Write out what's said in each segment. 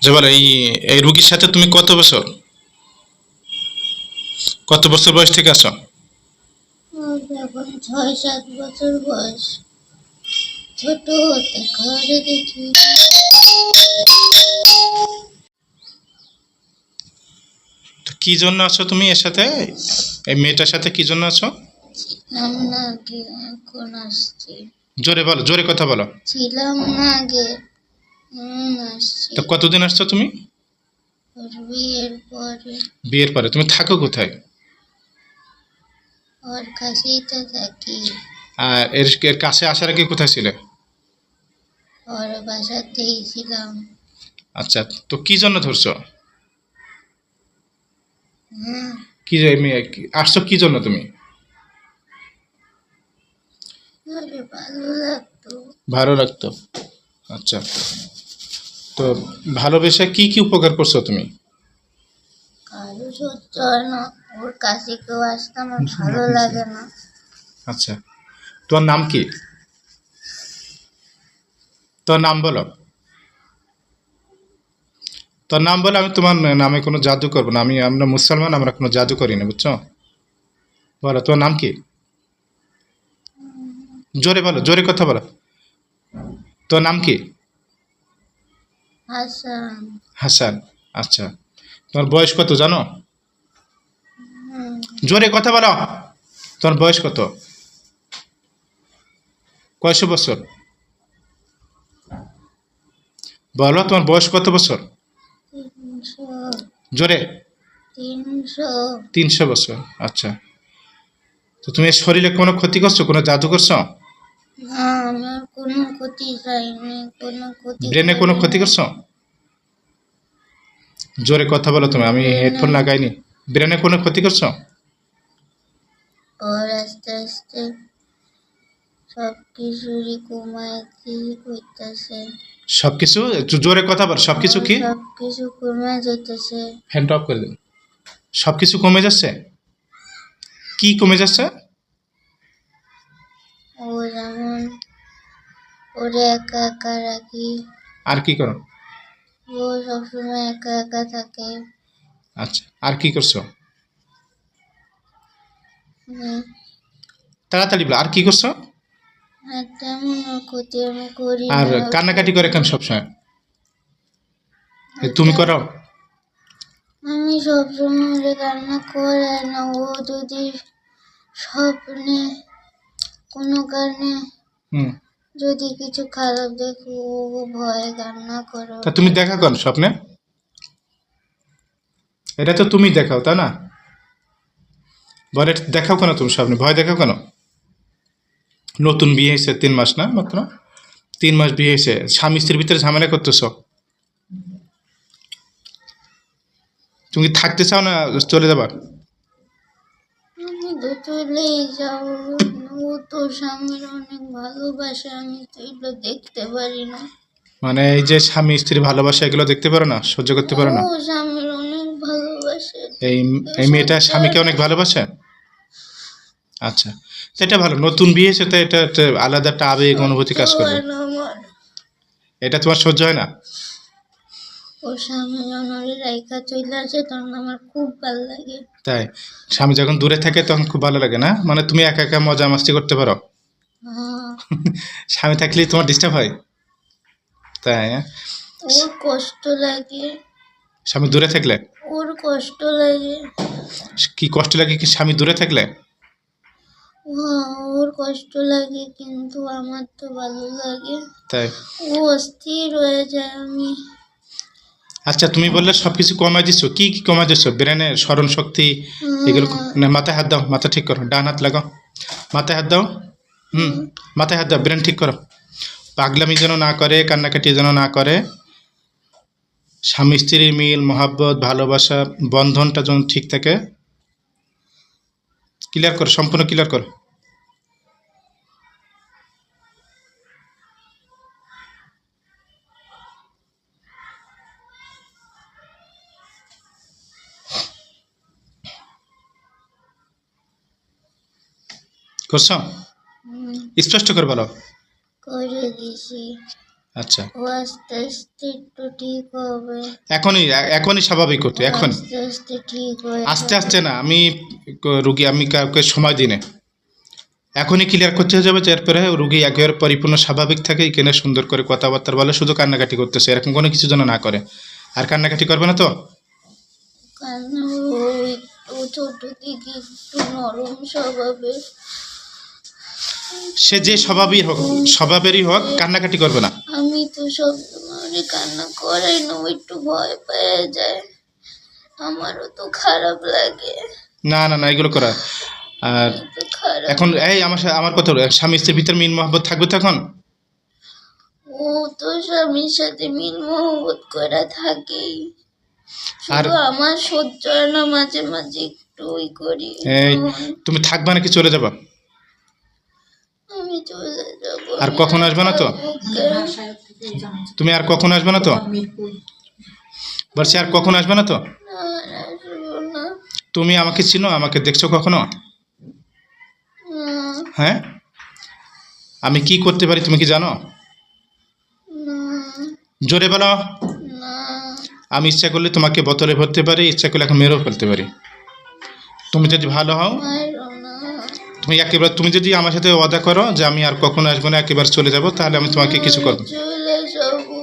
যে বলো এই এই রুগীর সাথে তুমি কত বছর বয়স থেকে আছো? ওর এখন 6-7 বছর বয়স। ছোট হতে ঘরে দেখি। তো কি জন্য আছো তুমি এর সাথে? এই মেয়েটার সাথে কি জন্য আছো? ছিলাম না আগে, এখন আসছি। জোরে বলো, জোরে কথা বলো। ছিলাম না আগে, আসছি। তো কতদিন আসছো তুমি? ওর বিয়ের পরে। বিয়ের পরে তুমি থাকো কোথায়? ওর কাছেই তো থাকি। আর এর এর কাছে আসার আগে কোথায় ছিলে? ওর বাসাতেই ছিলাম। আচ্ছা, তো কি জন্য ধরছো? হ্যাঁ, কি আসছো কি জন্য তুমি? ওরে ভালো লাগতো। ভালো লাগতো। আচ্ছা, তো ভালোবেসে কি কি উপকার করছো তুমি? কারো সহ্য হয় না, ওর কাছে কেউ আসতে আমার ভালো লাগে না। আচ্ছা, তোমার নাম কি? তোর নাম বলো। তোর নাম বলে আমি তোমার নামে কোনো জাদু করবো না। আমরা মুসলমান, আমরা কোনো জাদু করি না, বুঝছো? বলো তোর নাম কি? জোরে বলো, জোরে কথা বলো। তোর নাম কি? হাসান। হাসান। আচ্ছা, তোমার বয়স কত জানো? হুম, জোরে কথা বলো। তোমার বয়স কত? কয়শো বছর? বলো তোমার বয়স কত বছর? 300। জোরে। 300। 300 বছর। আচ্ছা, তো তুমি এর শরীরে কোনো ক্ষতি করছো, কোনো জাদু করছো? না, আমার কোনো ক্ষতি চাইনি, কোনো ক্ষতি ব্রেনে কোনো ক্ষতি করিনি। করছো? জোরে কথা বলো তুমি, আমি ব্রেনে হেডফোন লাগাইনি। ব্রেনে কোনো ক্ষতি করছো? ওর আস্তে আস্তে সব কিছুরই কমাইতে হইতাছে। সবকিছু একটু জোরে কথা বল। সবকিছু ওর কি? সব কিছু কমে যেতেছে। ফ্যানটা অফ করে দিন। সবকিছু কমে যাচ্ছে? কি কমে যাচ্ছে? ও যেমন ওরে একা একা রাখি, আর কি করো? ও সবসময় একা একা থাকে। আচ্ছা, আর কি করছো? হুম, তাড়াতাড়ি বলো, আর কি করছো? আর তেমন ওর ক্ষতি আমি করি আর না। ওর কান্নাকাটি করে ক্ষতি কেন সবসময়? তুমি ওটা করো? আমি সবসময় ওরে কান্না করে না। ও যদি স্বপ্নে কোনো কারণে হুম। যদি কিছু খারাপ দেখো, ও ভয়ে কান্না করে তা তুমি ওঠে। দেখা কেন স্বপ্নে? এটা তো তুমি দেখাও, তাই না? বলে এটা দেখাও কেন তুমি স্বপ্নে? ভয় দেখাও কেন? নতুন বিয়ে হয়েছে 3 মাস না মাত্র? 3 মাস বিয়ে হয়েছে, স্বামী স্ত্রীর ভিতরে ঝামেলা করতেছো। তুমি কি থাকতে চাও না চলে যাবা? আমি তো চলেই যাবো। ও তো স্বামীর অনেক ভালোবাসে, আমি তো এগুলো দেখতে পারি না। মানে এই যে স্বামী স্ত্রী ভালোবাসা, এগুলো দেখতে পারো না, সহ্য করতে পারো ও না? স্বামীর অনেক ভালোবাসে, এই কেউ এই মেয়েটা সহ্য হয় স্বামীকে না। অনেক ভালোবাসে। আচ্ছা, তো এটা ভালো। নতুন বিয়ে হয়েছে তো এটা একটা আলাদা একটা আবেগ অনুভূতি সহ্য কাজ করবে। হয় না আমার। এটা তোমার সহ্য হয় না? ও স্বামী যখন ওরে রাইখা চলে আসে তখন আমার খুব ভালো লাগে। তাই? স্বামী যখন দূরে থাকে তখন খুব ভালো লাগে না? মানে তুমি একা একা মজা মাস্তি করতে পারো। হ্যাঁ, স্বামী থাকলেই তোমার ডিস্টার্ব হয়? তাই? হ্যাঁ? ওর কষ্ট লাগে। স্বামী দূরে থাকলে ওর কষ্ট লাগে। কি কষ্ট লাগে কি স্বামী দূরে থাকলে? হ্যাঁ, ওর কষ্ট লাগে কিন্তু আমার তো ভালো লাগে। তাই? ও অস্থির হয়ে যায়। আমি আচ্ছা, তুমি বললে সবকিছু কমাই দিচ্ছ, কি কি কমাই দিচ্ছ? ব্রেনের স্মরণ শক্তি এগুলো না, মাথায় হাত দাও, মাথা ঠিক করো, ডান হাত লাগাও, মাথায় হাত দাও। হুম, মাথায় হাত দাও, ব্রেন ঠিক করো। পাগলামি যেন না করে, কান্নাকাটি যেন না করে, স্বামী স্ত্রীর মিল মহাব্বত ভালোবাসা বন্ধনটা যেন ঠিক থাকে। ক্লিয়ার করো, সম্পূর্ণ ক্লিয়ার করো। করছো? স্পষ্ট করে বলো। করে দিছি। আচ্ছা, ও আস্তে আস্তে একটু ঠিক হবে। এখনই স্বাভাবিক হতো ও এখন। আস্তে আস্তে ঠিক হয়ে আস্তে যাবে। আস্তে না, আমি রুগী আমি কাউকে সময় দিই না। এখনই ক্লিয়ার করতে যাবে যে এরপরে রুগী একেবারে পরিপূর্ণ স্বাভাবিক থাকে, এখানে সুন্দর করে কথাবার্তা বলে, শুধু কান্নাকাটি করতেছে, এরকম কোনো কিছু যেন না করে। আর কান্নাকাটি করবে না তো? কারণ ও একটু ছোট থেকে একটু নরম স্বভাবের। সে যে স্বভাবেরই হোক, কান্নাকাটি করবে না। আমি তো সবসময় কান্না করাই না, ও একটু ভয় পেয়ে যায়, আমারও তো খারাপ লাগে। না না না, এগুলো করা। আর আমি তো খারাপ। এখন আমার কথা হলো, স্বামী স্ত্রীর ভিতরে মিল মহব্বত থাকবে তো এখন? ও তো স্বামীর সাথে মিল মহব্বত করে থাকেই, আর শুধু আমার সহ্য হয় না, মাঝে মাঝে একটু ওই করি। এই তখন তুমি থাকবা নাকি চলে যাবা? আমি চলে যাবো। আর কখন আসবে না তো? তুমি আর কখন আসবে না তো? বলছি আর কখন আসবে না তো? আসবো না। তুমি আমাকে চিনো? আমাকে দেখছো কখনো? না, হ্যাঁ, আমি কি করতে পারি তুমি কি জানো? না, জোরে বলো। না। আমি ইচ্ছা করলে তোমাকে বোতলে ভরতে পারি, ইচ্ছা করলে এখন মেরেও ফেলতে পারি। তুমি যদি ভালো হও, মারো না। তুমি যদি আমার সাথে ওয়াদা করো যে আমি আর কখনো আসবো না, একেবারে চলে যাব, তাহলে আমি তোমাকে কিছু করবো। চলে যাবো।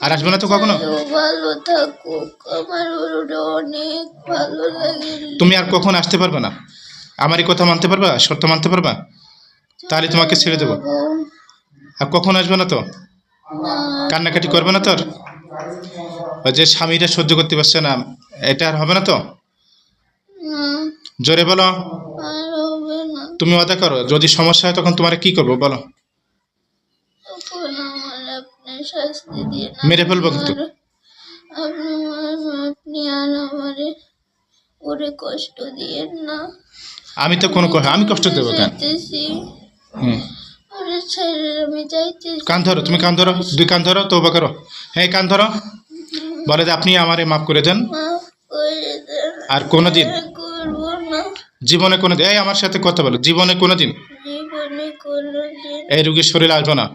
আর আসবে না তো কখনো? ও ভালো থাকুক, আমার ওর অনেক ভালো লাগে। তুমি আর কখন আসতে পারবে না, আমার এই কথা মানতে পারবা, শর্ত মানতে পারবা? তাহলে তোমাকে ছেড়ে দেবো। যাবো। আর কখন আসবে না তো? না, কান্নাকাটি করবে না তোর? ওই যে স্বামীটা সহ্য করতে পারছে না, এটা আর হবে না তো? না, জোরে বলো। আর হবে না। তুমি ওয়াদা করো, যদি সমস্যা হয় তখন তোমার কি করবো বলো? তখন আমার আপনি শাস্তি দিয়ে মেরে ফেলবো কিন্তু। আপনি আর আমারে ওরে কষ্ট দিয়েন না। আমি তো আমি কষ্ট দেবো কেন? চাইতেছি হুম, ওরে ছেড়ে আমি চাইতেছি। কান ধরো, তুমি কান ধরো, দুই কান ধরো, তওবা করো। হ্যাঁ, কান ধরো, বলে যে আপনি আমারে মাফ করে দেন, মাফ করে দেন। আর কোনোদিন করবো না। জীবনে কোনোদিন, এই আমার সাথে কথা বলো, জীবনে কোনোদিন জীবনে কোনোদিন এই রুগীর শরীর আসবো না।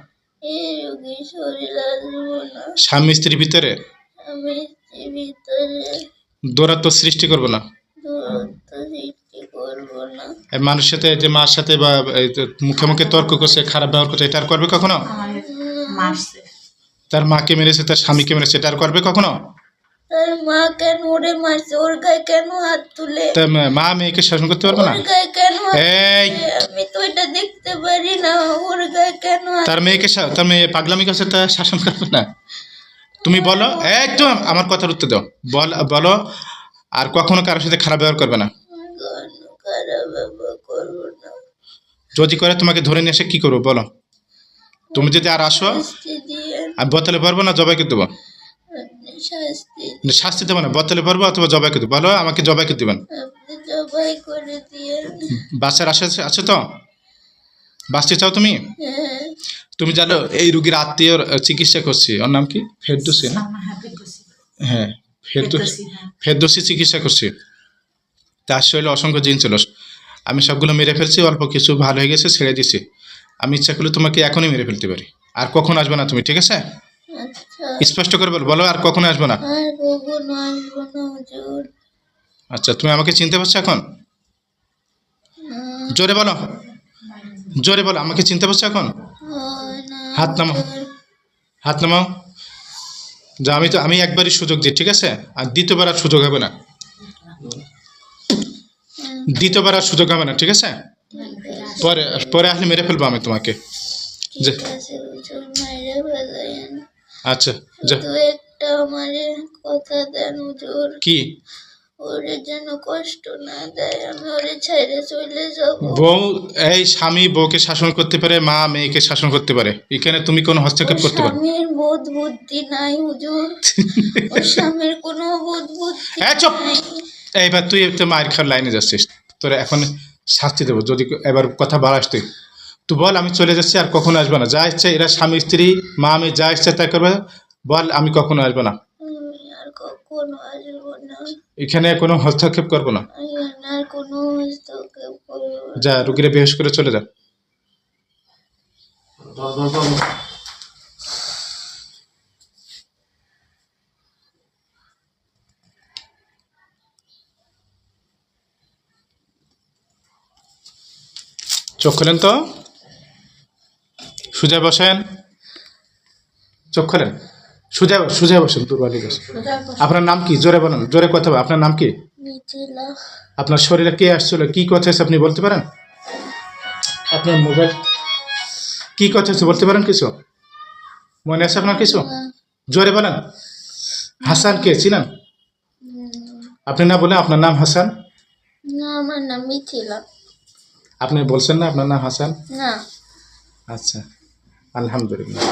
এই রোগী শরীর আসবো না। স্বামী স্ত্রীর ভিতরে আমি ভিতরে দৌরাত্ম সৃষ্টি করবো না। দূরত্ব সৃষ্টি করবো না। এই মানুষের সাথে, যে মার সাথে বা এই যে মুখে মুখে তর্ক করছে, খারাপ ব্যবহার করছে, এটা আর করবে কখনো? তার মাকে মেরেছে, তার স্বামীকে মেরেছে, এটা আর করবে কখনো? তার মা কেন ওরে মারছে? ওর গায়ে কেন হাত তুলে? তা মা মেয়েকে শাসন করতে পারবে না? ওর গায়ে কেন হাত এই তুলে? আমি তো এটা দেখতে পারি না, ওর গায়ে কেন হাত? তার মেয়ে পাগলামি করছে, তা শাসন করবে না? তুমি বলো, একদম আমার কথার উত্তর দাও, বলো আর কখনো কারোর সাথে খারাপ ব্যবহার করবে না। কোনো খারাপ ব্যবহার করবো না। যদি করে তোমাকে ধরে নিয়ে এসে কি করবো বলো? তুমি যদি আর আসো, শাস্তি দিয়ে, আমি বোতলে ভরবো না জবাইকে দেবো? আপনি শাস্তি, শাস্তি দেবো না, বোতলে ভরবো অথবা জবাইকে দেবো, বলো আমাকে জবাইকে দেবেন। আপনি জবাই করে দিয়ে। বাচ্চার আশা আছে তো? বাঁচতে চাও তুমি? হ্যাঁ, তুমি জানো এই রুগীর আত্মীয়র চিকিৎসা করছি, ওর নাম কি, ফেরদৌসি না? হ্যাঁ, ফেরদৌসি চিকিৎসা করছি। তার শরীরে অসংখ্য জিন ছিল, আমি সবগুলো মেরে ফেলছি, অল্প কিছু ভালো হয়ে গেছে, ছেড়ে দিছি। আমি ইচ্ছা করলে তোমাকে এখনই মেরে ফেলতে পারি। আর কখন আসবে না তুমি, ঠিক আছে? আচ্ছা। স্পষ্ট করে বলো আর কখনো আসবে না। আর কখনো আসবো না হুজুর। আচ্ছা, তুমি আমাকে চিনতে পারছো এখন? জোরে বলো, জোরে বলো, আমাকে চিনতে পারছো এখন? হয় না হাত নামাও, হুজুর। হাত নামাও। যা, আমি একবারই সুযোগ দিই, ঠিক আছে? আর দ্বিতীয়বার আর সুযোগ হবে না, দ্বিতীয়বার আর সুযোগ হবে না, ঠিক আছে? পরে পরে আসলে মেরে ফেলবো আমি তোমাকে। যে ঠিক আছে হুজুর, মেরে ফেলেন। আচ্ছা, যা। শুধু একটা আমারে কথা দেন হুজুর, কি? ওরে যেন কষ্ট না দেয়, আমি ওরে ছেড়ে চলে যাবো। বউ, এই স্বামী বউকে শাসন করতে পারে, মা মেয়েকে শাসন করতে পারে, এখানে তুমি কোনো হস্তক্ষেপ করতে পারো? স্বামীর বোধ বুদ্ধি নাই হুজুর, ওর স্বামীর কোনো বোধ বুদ্ধি এই চুপ! নাই। এইবার তুই তো মায়ের খাওয়ার লাইনে যাচ্ছিস, তোরা এখন শাস্তি দেবো যদি এবার কথা বাড়াস তুই। তুই বল আমি চলে যাচ্ছি, আর কখনো আসবো না, যা ইচ্ছে এরা স্বামী স্ত্রী মা মেয়ে যা ইচ্ছে তাই করবে, বল আমি কখনো আসবো না, আমি আর কখনো আসবো না। এখানে কোনো হস্তক্ষেপ করবো না। আমি আর কোনো হস্তক্ষেপ করবো না। যা, রুগীরা বেহুশ করে চলে যা। চোখ খোলেন তো, সোজা বসেন, চোখ খোলেন, সোজা বসেন, দুর্বলী বসেন। আপনার নাম কি? জোরে বলেন, জোরে কথা বলেন। আপনার নাম কি? মিথিলা। আপনার শরীরে কে আসছিল, কি কথা হয়েছে আপনি বলতে পারেন? আপনার মোবাইল কি কথা হয়েছে বলতে পারেন কিছু? মনে আছে আপনার কিছু? জোরে বলেন। হাসান কে চিনেন? আপনি না বলে আপনার নাম হাসান? না, আমার নাম মিথিলা। আপনি বলছেন না আপনার নাম হাসান? না। আচ্ছা, আলহামদুলিল্লাহ।